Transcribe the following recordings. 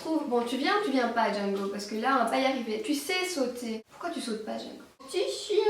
trouve... Bon, tu viens ou tu viens pas, Django? Parce que là, on va pas y arriver. Tu sais sauter. Pourquoi tu sautes pas, Django? Petit chien.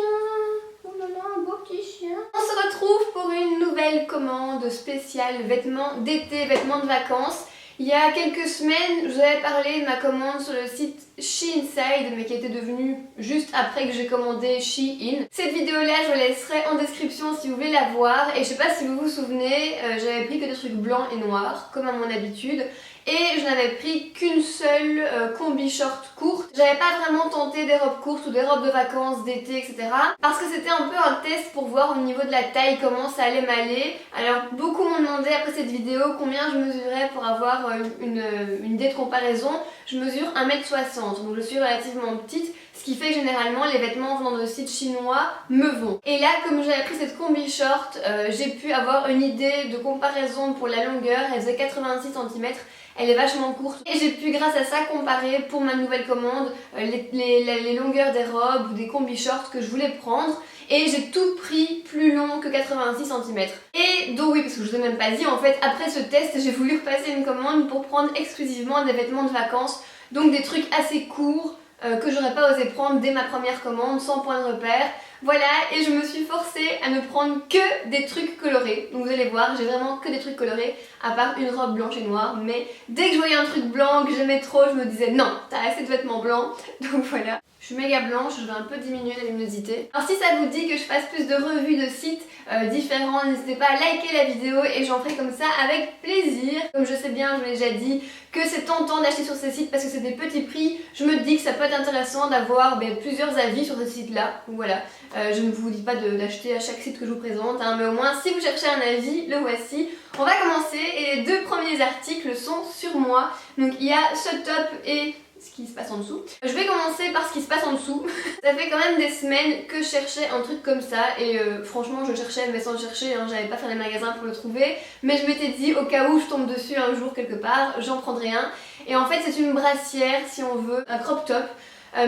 Oh là là, un beau petit chien. On se retrouve pour une nouvelle commande spéciale vêtements d'été, vêtements de vacances. Il y a quelques semaines, je vous avais parlé de ma commande sur le site Shein-Side, mais qui était devenue juste après que j'ai commandé Shein. Cette vidéo-là, je vous laisserai en description si vous voulez la voir. Et je sais pas si vous vous souvenez, j'avais pris que des trucs blancs et noirs, comme à mon habitude. Et je n'avais pris qu'une seule combi short courte. J'avais pas vraiment tenté des robes courtes ou des robes de vacances, d'été, etc. Parce que c'était un peu un test pour voir au niveau de la taille comment ça allait m'aller. Alors beaucoup m'ont demandé après cette vidéo combien je mesurais pour avoir une idée de comparaison. Je mesure 1m60, donc je suis relativement petite. Ce qui fait que généralement les vêtements venant de sites chinois me vont. Et là, comme j'avais pris cette combi short, j'ai pu avoir une idée de comparaison pour la longueur. Elle faisait 86 cm. Elle est vachement courte et j'ai pu grâce à ça comparer pour ma nouvelle commande les longueurs des robes ou des combi shorts que je voulais prendre et j'ai tout pris plus long que 86 cm. Et donc oui, parce que je vous ai même pas dit, en fait après ce test j'ai voulu repasser une commande pour prendre exclusivement des vêtements de vacances, donc des trucs assez courts que j'aurais pas osé prendre dès ma première commande sans point de repère. Voilà, et je me suis forcée à ne prendre que des trucs colorés. Donc vous allez voir, j'ai vraiment que des trucs colorés, à part une robe blanche et noire. Mais dès que je voyais un truc blanc que j'aimais trop, je me disais non, t'as assez de vêtements blancs. Donc voilà. Je suis méga blanche, je vais un peu diminuer la luminosité. Alors si ça vous dit que je fasse plus de revues de sites différents, n'hésitez pas à liker la vidéo et j'en ferai comme ça avec plaisir. Comme je sais bien, je vous l'ai déjà dit, que c'est tentant d'acheter sur ces sites parce que c'est des petits prix, je me dis que ça peut être intéressant d'avoir plusieurs avis sur ces sites-là. Voilà, je ne vous dis pas d'acheter à chaque site que je vous présente, hein, mais au moins si vous cherchez un avis, le voici. On va commencer et les deux premiers articles sont sur moi. Donc il y a ce top et ce qui se passe en dessous. Je vais commencer par ce qui se passe en dessous. Ça fait quand même des semaines que je cherchais un truc comme ça et franchement je le cherchais mais sans le chercher, hein, j'avais pas fait les magasins pour le trouver, mais je m'étais dit au cas où je tombe dessus un jour quelque part, j'en prendrai un. Et en fait c'est une brassière si on veut, un crop top.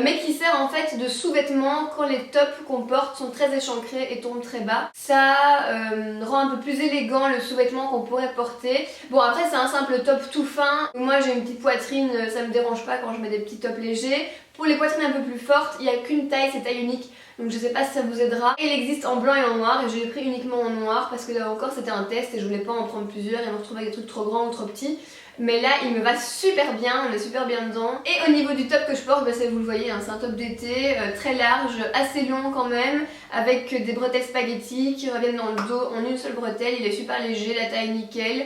Mais qui sert en fait de sous-vêtement quand les tops qu'on porte sont très échancrés et tombent très bas. Ça rend un peu plus élégant le sous-vêtement qu'on pourrait porter. Bon après c'est un simple top tout fin. Moi j'ai une petite poitrine, ça me dérange pas quand je mets des petits tops légers. Pour les poitrines un peu plus fortes, il n'y a qu'une taille, c'est taille unique. Donc je sais pas si ça vous aidera. Il existe en blanc et en noir et je l'ai pris uniquement en noir parce que là encore c'était un test et je voulais pas en prendre plusieurs et me retrouver avec des trucs trop grands ou trop petits. Mais là il me va super bien, on est super bien dedans. Et au niveau du top que je porte, vous le voyez, hein, c'est un top d'été très large, assez long quand même, avec des bretelles spaghetti qui reviennent dans le dos en une seule bretelle. Il est super léger, la taille nickel.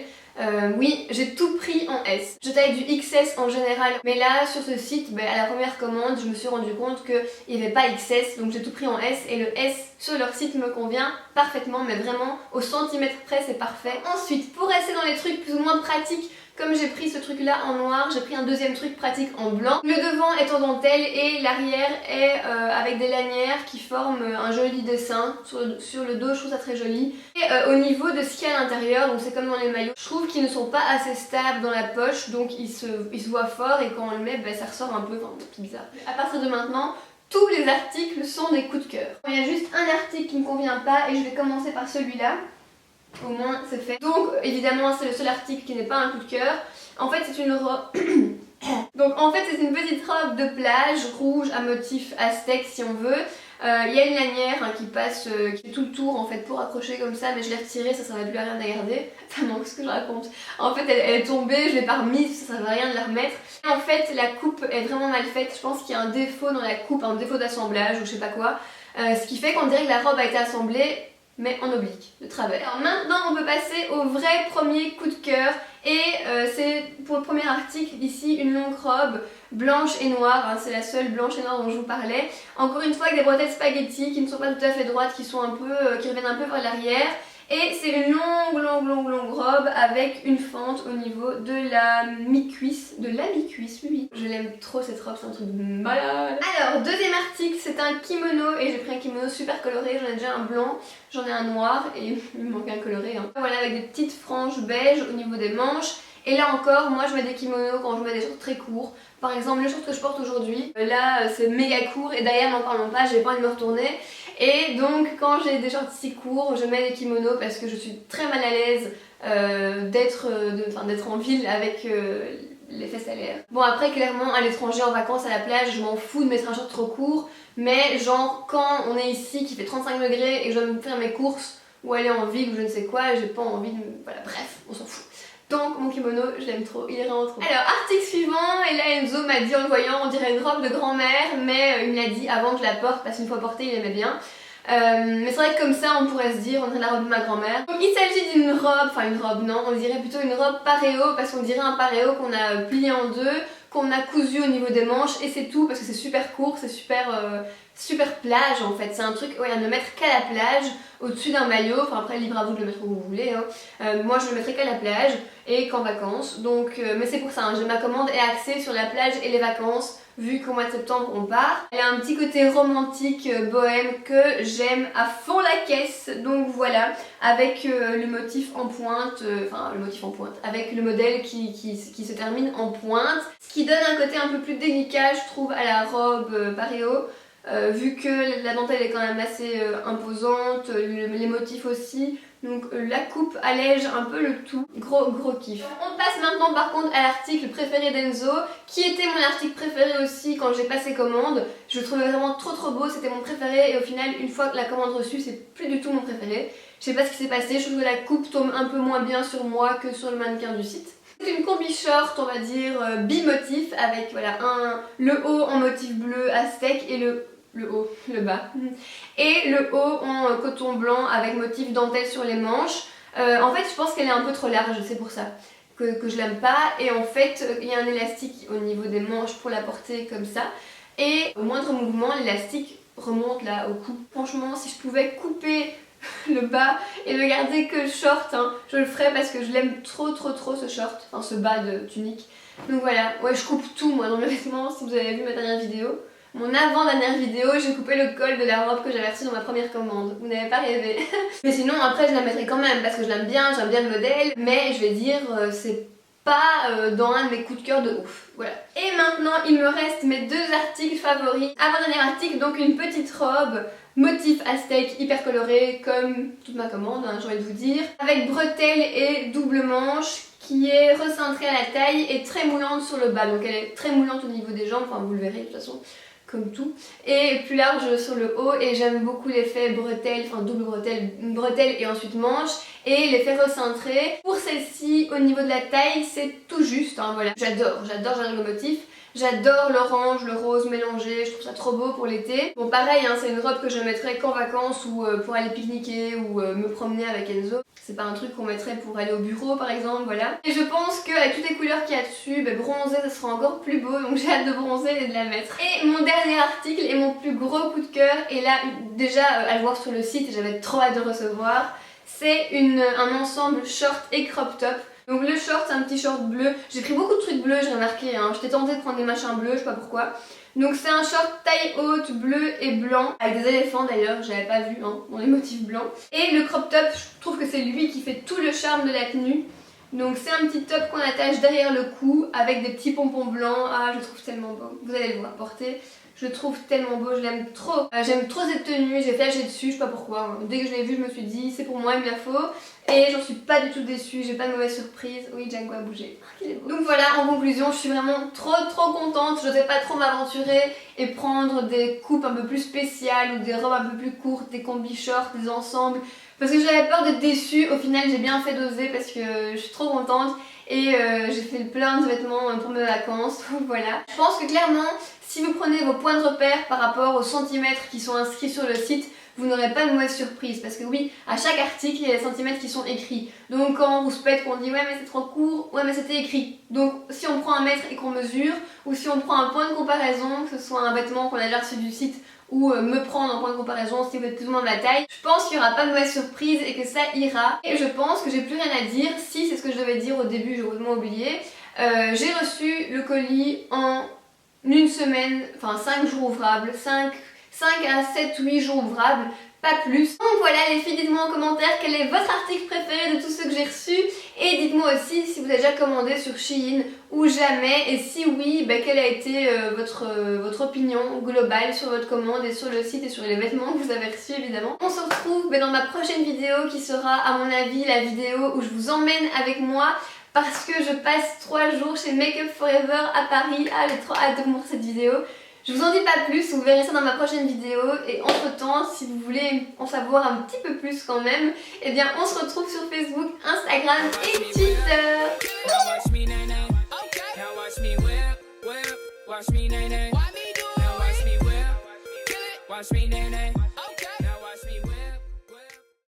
Oui, j'ai tout pris en S. Je taille du XS en général, mais là sur ce site, à la première commande, je me suis rendu compte qu'il n'y avait pas XS, donc j'ai tout pris en S et le S sur leur site me convient parfaitement, mais vraiment au centimètre près c'est parfait. Ensuite, pour rester dans les trucs plus ou moins pratiques, comme j'ai pris ce truc là en noir, j'ai pris un deuxième truc pratique en blanc. Le devant est en dentelle et l'arrière est avec des lanières qui forment un joli dessin. Sur le dos je trouve ça très joli. Et au niveau de ce qu'il y a à l'intérieur, donc c'est comme dans les maillots, je trouve qu'ils ne sont pas assez stables dans la poche, donc ils se voient fort et quand on le met ça ressort un peu, enfin c'est bizarre. À partir de maintenant, tous les articles sont des coups de cœur. Il y a juste un article qui ne me convient pas et je vais commencer par celui-là. Au moins c'est fait. Donc évidemment c'est le seul article qui n'est pas un coup de cœur. En fait c'est une robe... Donc en fait c'est une petite robe de plage rouge à motif aztèque si on veut. Il y a une lanière qui passe, qui fait tout le tour en fait pour accrocher comme ça, mais je l'ai retirée, ça servait plus à rien à garder. Ça manque ce que je raconte. En fait elle est tombée, je l'ai pas remise, ça servait à rien de la remettre. Et en fait la coupe est vraiment mal faite, je pense qu'il y a un défaut dans la coupe, un défaut d'assemblage ou je sais pas quoi. Ce qui fait qu'on dirait que la robe a été assemblée mais en oblique, de travers. Alors maintenant on peut passer au vrai premier coup de cœur et c'est pour le premier article ici une longue robe blanche et noire, hein, c'est la seule blanche et noire dont je vous parlais. Encore une fois avec des bretelles spaghetti qui ne sont pas tout à fait droites, qui sont un peu, qui reviennent un peu vers l'arrière. Et c'est une longue robe avec une fente au niveau de la mi-cuisse. Oui. Je l'aime trop cette robe, c'est un truc de malade. Alors, deuxième article, c'est un kimono et j'ai pris un kimono super coloré. J'en ai déjà un blanc, j'en ai un noir et il me manque un coloré. Hein. Voilà, avec des petites franges beige au niveau des manches. Et là encore, moi je mets des kimonos quand je mets des shorts très courts. Par exemple, les shorts que je porte aujourd'hui, là c'est méga court et derrière n'en parlons pas, j'ai pas envie de me retourner. Et donc quand j'ai des shorts si courts, je mets des kimonos parce que je suis très mal à l'aise d'être en ville avec l'effet salaire. Bon après clairement à l'étranger en vacances à la plage je m'en fous de mettre un short trop court, mais genre quand on est ici qui fait 35 degrés et que je dois me faire mes courses ou aller en ville ou je ne sais quoi, j'ai pas envie de... Voilà bref, on s'en fout. Donc mon kimono, je l'aime trop, il est vraiment trop. Alors article suivant, et là Enzo m'a dit en le voyant, on dirait une robe de grand-mère, mais il me l'a dit avant que je la porte parce qu'une fois portée il aimait bien. Mais c'est vrai que comme ça on pourrait se dire on dirait la robe de ma grand-mère. Donc il s'agit d'une robe, enfin une robe non, on dirait plutôt une robe paréo parce qu'on dirait un paréo qu'on a plié en deux, qu'on a cousu au niveau des manches et c'est tout parce que c'est super court, c'est super plage en fait. C'est un truc à ne mettre qu'à la plage, au-dessus d'un maillot, enfin après libre à vous de le mettre où vous voulez. Hein. Moi je le mettrai qu'à la plage et qu'en vacances. Donc, mais c'est pour ça, hein, ma commande est axée sur la plage et les vacances. Vu qu'au mois de septembre on part. Elle a un petit côté romantique, bohème que j'aime à fond la caisse. Donc voilà, avec le motif en pointe, avec le modèle qui se termine en pointe. Ce qui donne un côté un peu plus délicat je trouve à la robe paréo. Vu que la dentelle est quand même assez imposante, les motifs aussi. Donc la coupe allège un peu le tout, gros kiff. On passe maintenant par contre à l'article préféré d'Enzo, qui était mon article préféré aussi quand j'ai passé commande. Je le trouvais vraiment trop beau, c'était mon préféré et au final une fois que la commande reçue c'est plus du tout mon préféré. Je sais pas ce qui s'est passé, je trouve que la coupe tombe un peu moins bien sur moi que sur le mannequin du site. C'est une combi short on va dire bimotif avec voilà le haut en motif bleu à sec et le haut, le bas, et le haut en coton blanc avec motif dentelle sur les manches. En fait je pense qu'elle est un peu trop large, c'est pour ça que je l'aime pas, et en fait il y a un élastique au niveau des manches pour la porter comme ça, et au moindre mouvement l'élastique remonte là au cou. Franchement si je pouvais couper le bas et le garder que le short, hein, je le ferais parce que je l'aime trop ce short, enfin ce bas de tunique. Donc voilà, ouais je coupe tout moi dans mes vêtements, si vous avez vu ma dernière vidéo. Mon avant-dernière vidéo, j'ai coupé le col de la robe que j'avais reçue dans ma première commande. Vous n'avez pas rêvé. Mais sinon, après, je la mettrai quand même parce que je l'aime bien, j'aime bien le modèle. Mais je vais dire, c'est pas dans un de mes coups de cœur de ouf. Voilà. Et maintenant, il me reste mes deux articles favoris. Avant-dernier article, donc une petite robe motif aztèque hyper coloré comme toute ma commande, hein, j'ai envie de vous dire. Avec bretelles et double manche, qui est recentrée à la taille et très moulante sur le bas. Donc elle est très moulante au niveau des jambes, enfin vous le verrez de toute façon. Comme tout, et plus large sur le haut, et j'aime beaucoup l'effet bretelle, enfin double bretelle et ensuite manche, et l'effet recentré. Pour celle-ci, au niveau de la taille, c'est tout juste, hein, voilà. J'adore le motif. J'adore l'orange, le rose mélangé, je trouve ça trop beau pour l'été. Bon pareil, hein, c'est une robe que je mettrais qu'en vacances ou pour aller pique-niquer ou me promener avec Enzo. C'est pas un truc qu'on mettrait pour aller au bureau par exemple, voilà. Et je pense qu'avec toutes les couleurs qu'il y a dessus, bronzer ça sera encore plus beau, donc j'ai hâte de bronzer et de la mettre. Et mon dernier article est mon plus gros coup de cœur, et là déjà à le voir sur le site, j'avais trop hâte de recevoir. C'est un ensemble short et crop top. Donc le short c'est un petit short bleu, j'ai pris beaucoup de trucs bleus, j'ai remarqué, hein. J'étais tentée de prendre des machins bleus, je sais pas pourquoi. Donc c'est un short taille haute, bleu et blanc, avec des éléphants d'ailleurs, j'avais pas vu hein, dans les motifs blancs. Et le crop top, je trouve que c'est lui qui fait tout le charme de la tenue. Donc c'est un petit top qu'on attache derrière le cou avec des petits pompons blancs, ah je le trouve tellement beau, vous allez le voir porter. Je le trouve tellement beau, je l'aime trop. J'aime trop cette tenue, j'ai flashé dessus, je sais pas pourquoi. Dès que je l'ai vue, je me suis dit c'est pour moi, il me la faut. Et j'en suis pas du tout déçue, j'ai pas de mauvaise surprise. Oui, Django a bougé. Donc voilà, en conclusion, je suis vraiment trop contente. Je n'osais pas trop m'aventurer et prendre des coupes un peu plus spéciales ou des robes un peu plus courtes, des combis shorts, des ensembles. Parce que j'avais peur d'être déçue. Au final, j'ai bien fait d'oser parce que je suis trop contente. Et j'ai fait plein de vêtements pour mes vacances. Donc voilà. Je pense que clairement, si vous prenez vos points de repère par rapport aux centimètres qui sont inscrits sur le site, vous n'aurez pas de mauvaise surprise. Parce que oui, à chaque article, il y a des centimètres qui sont écrits. Donc quand on vous pète, qu'on dit ouais mais c'est trop court, ouais mais c'était écrit. Donc si on prend un mètre et qu'on mesure, ou si on prend un point de comparaison, que ce soit un vêtement qu'on a déjà reçu du site, ou me prendre un point de comparaison si vous êtes plus ou moins de ma taille, je pense qu'il n'y aura pas de mauvaise surprise et que ça ira. Et je pense que j'ai plus rien à dire, si c'est ce que je devais dire au début, j'ai complètement oublié. J'ai reçu le colis en une semaine, enfin 5 jours ouvrables, 5 à 7 ou 8 jours ouvrables, pas plus. Donc voilà les filles, dites-moi en commentaire quel est votre article préféré de tous ceux que j'ai reçus, et dites-moi aussi si vous avez déjà commandé sur Shein ou jamais, et si oui, quelle a été votre opinion globale sur votre commande et sur le site et sur les vêtements que vous avez reçus évidemment. On se retrouve dans ma prochaine vidéo qui sera à mon avis la vidéo où je vous emmène avec moi parce que je passe 3 jours chez Make Up Forever à Paris. Ah, j'ai trop hâte de vous montrer cette vidéo. Je vous en dis pas plus, vous verrez ça dans ma prochaine vidéo. Et entre temps, si vous voulez en savoir un petit peu plus quand même, eh bien on se retrouve sur Facebook, Instagram et Twitter. Watch me, nay, nay.